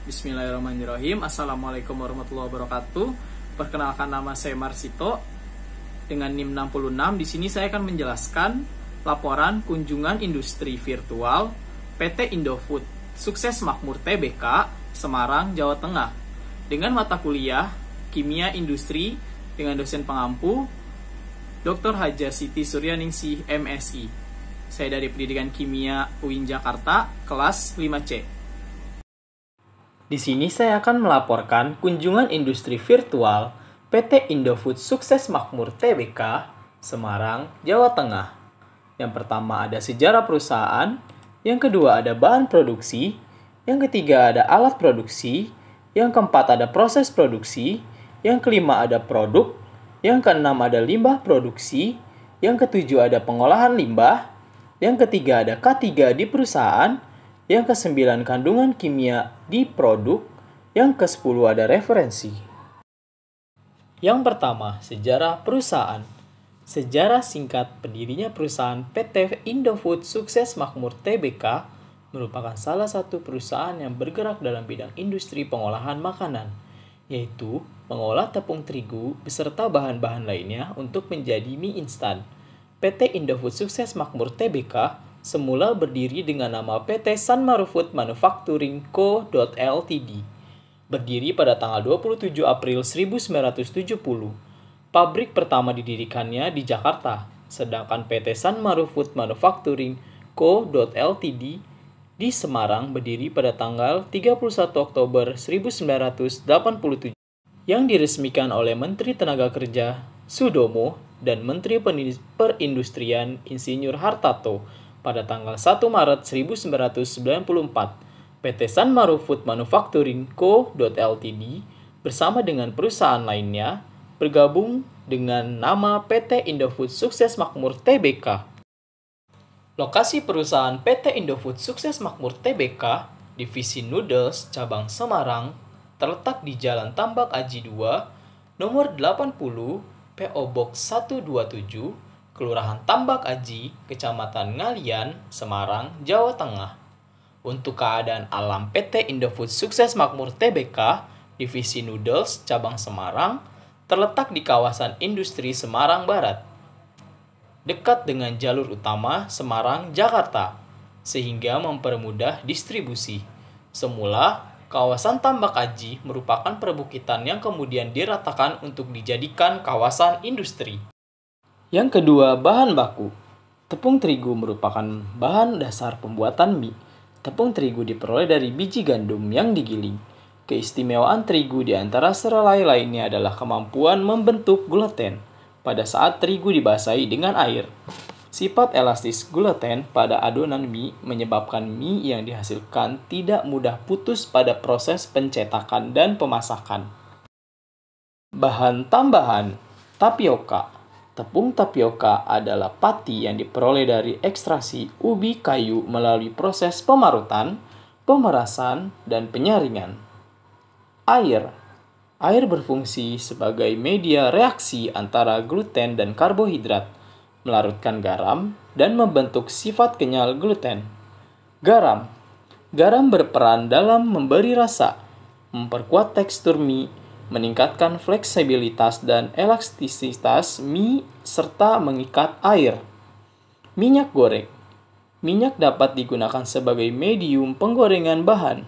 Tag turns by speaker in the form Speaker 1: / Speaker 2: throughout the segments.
Speaker 1: Bismillahirrahmanirrahim. Assalamualaikum warahmatullahi wabarakatuh. Perkenalkan, nama saya Marsito dengan NIM 66. Di sini saya akan menjelaskan laporan kunjungan industri virtual PT Indofood Sukses Makmur Tbk Semarang, Jawa Tengah dengan mata kuliah Kimia Industri dengan dosen pengampu Dr. Haja Siti Suryaningsih MSI. Saya dari Pendidikan Kimia UIN Jakarta, kelas 5C. Di sini saya akan melaporkan kunjungan industri virtual PT Indofood Sukses Makmur Tbk Semarang, Jawa Tengah. Yang pertama ada sejarah perusahaan, yang kedua ada bahan produksi, yang ketiga ada alat produksi, yang keempat ada proses produksi, yang kelima ada produk, yang keenam ada limbah produksi, yang ketujuh ada pengolahan limbah, yang ketiga ada K3 di perusahaan, yang ke-9 kandungan kimia di produk, yang ke-10 ada referensi. Yang pertama, sejarah perusahaan. Sejarah singkat berdirinya perusahaan PT Indofood Sukses Makmur Tbk merupakan salah satu perusahaan yang bergerak dalam bidang industri pengolahan makanan, yaitu mengolah tepung terigu beserta bahan-bahan lainnya untuk menjadi mie instan. PT Indofood Sukses Makmur Tbk semula berdiri dengan nama PT Sanmaru Food Manufacturing Co. Ltd. Berdiri pada tanggal 27 April 1970. Pabrik pertama didirikannya di Jakarta, sedangkan PT Sanmaru Food Manufacturing Co. Ltd. di Semarang berdiri pada tanggal 31 Oktober 1987, yang diresmikan oleh Menteri Tenaga Kerja Sudomo dan Menteri Perindustrian Insinyur Hartarto pada tanggal 1 Maret 1994, PT Sanmaru Food Manufacturing Co. Ltd. bersama dengan perusahaan lainnya bergabung dengan nama PT Indofood Sukses Makmur Tbk. Lokasi perusahaan PT Indofood Sukses Makmur Tbk, Divisi Noodles, Cabang Semarang, terletak di Jalan Tambak Aji 2, nomor 80, PO Box 127, Kelurahan Tambak Aji, Kecamatan Ngalian, Semarang, Jawa Tengah. Untuk keadaan alam PT Indofood Sukses Makmur Tbk, Divisi Noodles, Cabang Semarang, terletak di kawasan industri Semarang Barat, dekat dengan jalur utama Semarang, Jakarta, sehingga mempermudah distribusi. Semula, kawasan Tambak Aji merupakan perbukitan yang kemudian diratakan untuk dijadikan kawasan industri. Yang kedua, bahan baku. Tepung terigu merupakan bahan dasar pembuatan mie. Tepung terigu diperoleh dari biji gandum yang digiling. Keistimewaan terigu di antara seralai lainnya adalah kemampuan membentuk gluten pada saat terigu dibasahi dengan air. Sifat elastis gluten pada adonan mie menyebabkan mie yang dihasilkan tidak mudah putus pada proses pencetakan dan pemasakan. Bahan tambahan, tapioka. Tepung tapioka adalah pati yang diperoleh dari ekstraksi ubi kayu melalui proses pemarutan, pemerasan, dan penyaringan. Air. Air berfungsi sebagai media reaksi antara gluten dan karbohidrat, melarutkan garam, dan membentuk sifat kenyal gluten. Garam. Garam berperan dalam memberi rasa, memperkuat tekstur mie, meningkatkan fleksibilitas dan elastisitas mie, serta mengikat air. Minyak goreng. Minyak dapat digunakan sebagai medium penggorengan bahan.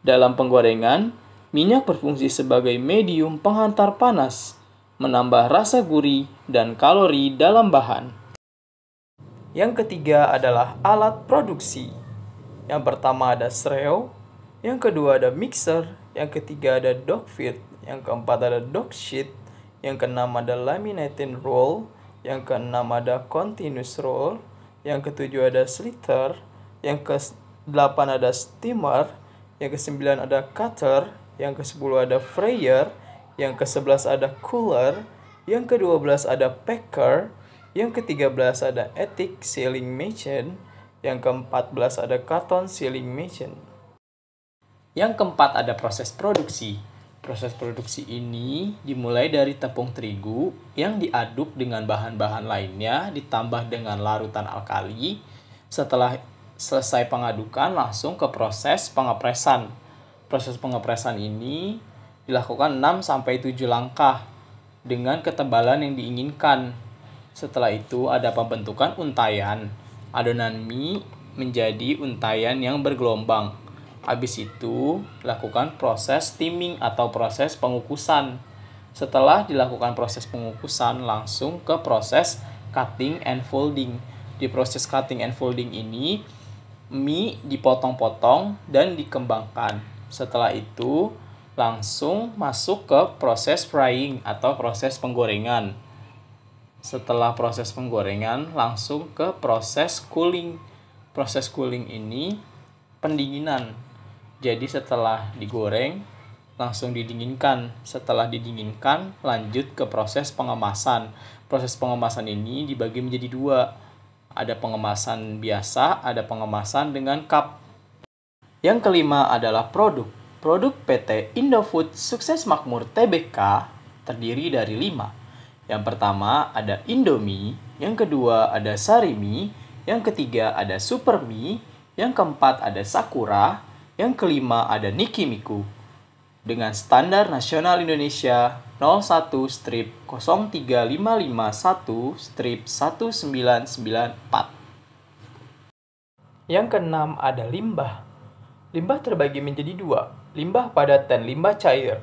Speaker 1: Dalam penggorengan, minyak berfungsi sebagai medium penghantar panas, menambah rasa gurih dan kalori dalam bahan. Yang ketiga adalah alat produksi. Yang pertama ada sreo, yang kedua ada mixer, yang ketiga ada dog feed, yang keempat ada dog sheet, yang keenam ada laminating roll, yang keenam ada continuous roll, yang ketujuh ada slither, yang ke-8 ada steamer, yang ke-9 ada cutter, yang ke-10 ada fryer, yang ke-11 ada cooler, yang ke-12 ada packer, yang ke-13 ada ethik sealing machine, yang ke-14 ada carton sealing machine. Yang keempat ada proses produksi. Proses produksi ini dimulai dari tepung terigu yang diaduk dengan bahan-bahan lainnya ditambah dengan larutan alkali. Setelah selesai pengadukan langsung ke proses pengepresan. Proses pengepresan ini dilakukan 6-7 langkah dengan ketebalan yang diinginkan. Setelah itu ada pembentukan untayan. Adonan mie menjadi untayan yang bergelombang. Habis itu, lakukan proses steaming atau proses pengukusan. Setelah dilakukan proses pengukusan, langsung ke proses cutting and folding. Di proses cutting and folding ini, mie dipotong-potong dan dikembangkan. Setelah itu, langsung masuk ke proses frying atau proses penggorengan. Setelah proses penggorengan, langsung ke proses cooling. Proses cooling ini pendinginan. Jadi setelah digoreng, langsung didinginkan. Setelah didinginkan, lanjut ke proses pengemasan. Proses pengemasan ini dibagi menjadi 2. Ada pengemasan biasa, ada pengemasan dengan cup. Yang kelima adalah produk. Produk PT Indofood Sukses Makmur Tbk terdiri dari 5. Yang pertama ada Indomie, yang kedua ada Sarimi, yang ketiga ada Supermi, yang keempat ada Sakura, yang kelima ada Nikimiku. Dengan standar nasional Indonesia 01-35551-1994. Yang keenam ada limbah. Limbah terbagi menjadi 2, limbah padat dan limbah cair.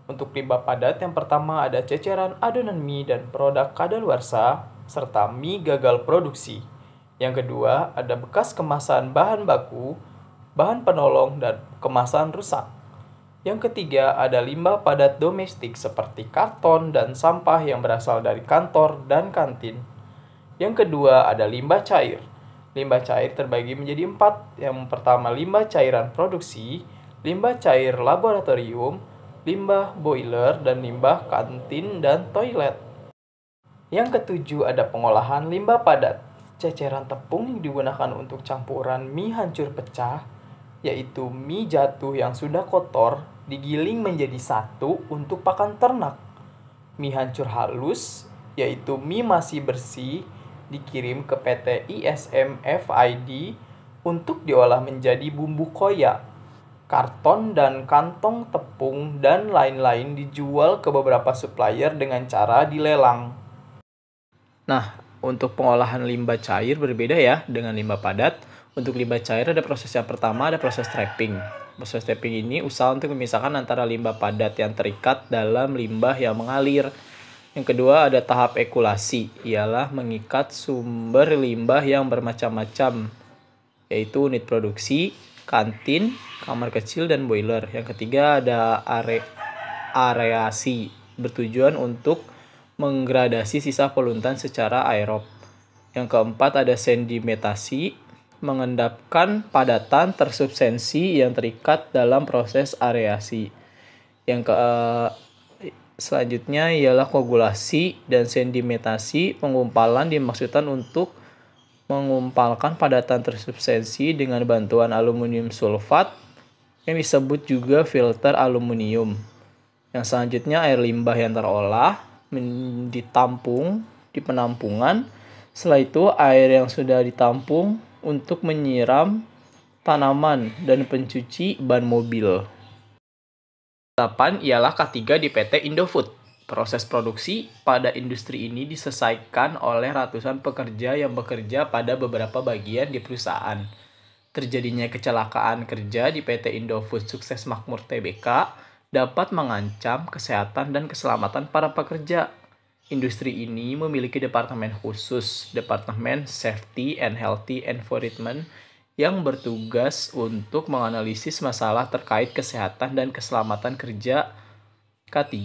Speaker 1: Untuk limbah padat yang pertama ada ceceran adonan mie dan produk kadaluarsa, serta mie gagal produksi. Yang kedua ada bekas kemasan bahan baku, bahan penolong, dan kemasan rusak. Yang ketiga ada limbah padat domestik seperti karton dan sampah yang berasal dari kantor dan kantin. Yang kedua ada limbah cair. Limbah cair terbagi menjadi 4. Yang pertama limbah cairan produksi, limbah cair laboratorium, limbah boiler, dan limbah kantin dan toilet. Yang ketujuh ada pengolahan limbah padat. Ceceran tepung yang digunakan untuk campuran mie hancur pecah, yaitu mie jatuh yang sudah kotor, digiling menjadi satu untuk pakan ternak. Mie hancur halus, yaitu mie masih bersih, dikirim ke PT ISM FID untuk diolah menjadi bumbu koya. Karton dan kantong tepung dan lain-lain dijual ke beberapa supplier dengan cara dilelang. Nah, untuk pengolahan limbah cair berbeda ya dengan limbah padat. Untuk limbah cair ada proses yang pertama, ada proses trapping. Proses trapping ini usaha untuk memisahkan antara limbah padat yang terikat dalam limbah yang mengalir. Yang kedua ada tahap ekulasi, ialah mengikat sumber limbah yang bermacam-macam, yaitu unit produksi, kantin, kamar kecil, dan boiler. Yang ketiga ada areasi, bertujuan untuk menggradasi sisa polutan secara aerob. Yang keempat ada sedimentasi, mengendapkan padatan tersubstansi yang terikat dalam proses areasi. Selanjutnya ialah koagulasi dan sedimentasi. Pengumpalan dimaksudkan untuk mengumpalkan padatan tersubstansi dengan bantuan aluminium sulfat yang disebut juga filter aluminium. Yang selanjutnya air limbah yang terolah ditampung di penampungan. Setelah itu air yang sudah ditampung untuk menyiram tanaman dan pencuci ban mobil. 8 ialah K3 di PT Indofood. Proses produksi pada industri ini diselesaikan oleh ratusan pekerja yang bekerja pada beberapa bagian di perusahaan. Terjadinya kecelakaan kerja di PT Indofood Sukses Makmur Tbk dapat mengancam kesehatan dan keselamatan para pekerja. Industri ini memiliki departemen khusus, Departemen Safety and Healthy Environment, yang bertugas untuk menganalisis masalah terkait kesehatan dan keselamatan kerja. K3,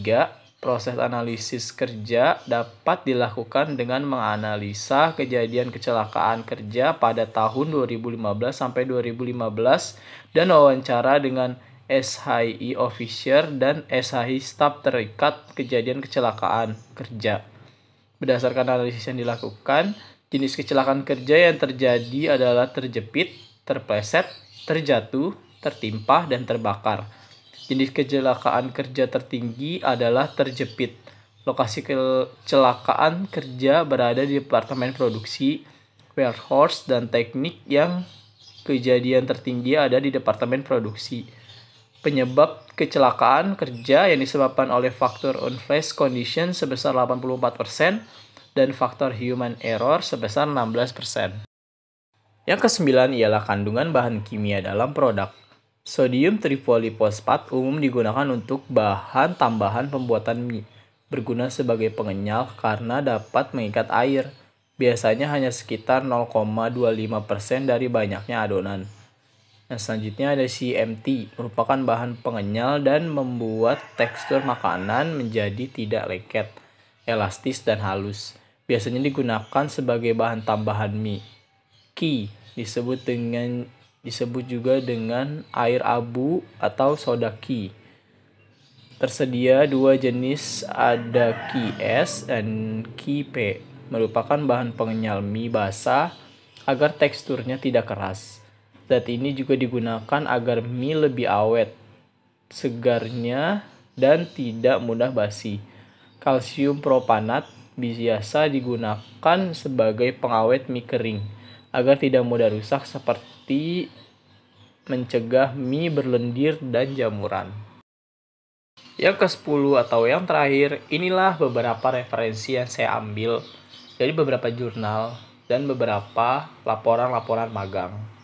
Speaker 1: proses analisis kerja dapat dilakukan dengan menganalisa kejadian kecelakaan kerja pada tahun 2015 sampai 2015 dan wawancara dengan SHI officer dan SHI staff terikat kejadian kecelakaan kerja. Berdasarkan analisis yang dilakukan, jenis kecelakaan kerja yang terjadi adalah terjepit, terpleset, terjatuh, tertimpa, dan terbakar. Jenis kecelakaan kerja tertinggi adalah terjepit. Lokasi kecelakaan kerja berada di departemen produksi, warehouse, dan teknik. Yang kejadian tertinggi ada di departemen produksi. Penyebab kecelakaan kerja yang disebabkan oleh faktor on-face condition sebesar 84% dan faktor human error sebesar 16%. Yang kesembilan ialah kandungan bahan kimia dalam produk. Sodium tripolifosfat umum digunakan untuk bahan tambahan pembuatan mie. Berguna sebagai pengenyal karena dapat mengikat air. Biasanya hanya sekitar 0,25% dari banyaknya adonan. Nah, selanjutnya ada CMT, merupakan bahan pengenyal dan membuat tekstur makanan menjadi tidak lengket, elastis, dan halus. Biasanya digunakan sebagai bahan tambahan mie. Ki disebut juga dengan air abu atau soda ki. Tersedia dua jenis, ada ki S dan ki P, merupakan bahan pengenyal mie basah agar teksturnya tidak keras. Zat ini juga digunakan agar mie lebih awet, segarnya, dan tidak mudah basi. Kalsium propanat biasa digunakan sebagai pengawet mie kering, agar tidak mudah rusak seperti mencegah mie berlendir dan jamuran. Yang ke-10 atau yang terakhir, inilah beberapa referensi yang saya ambil dari beberapa jurnal dan beberapa laporan-laporan magang.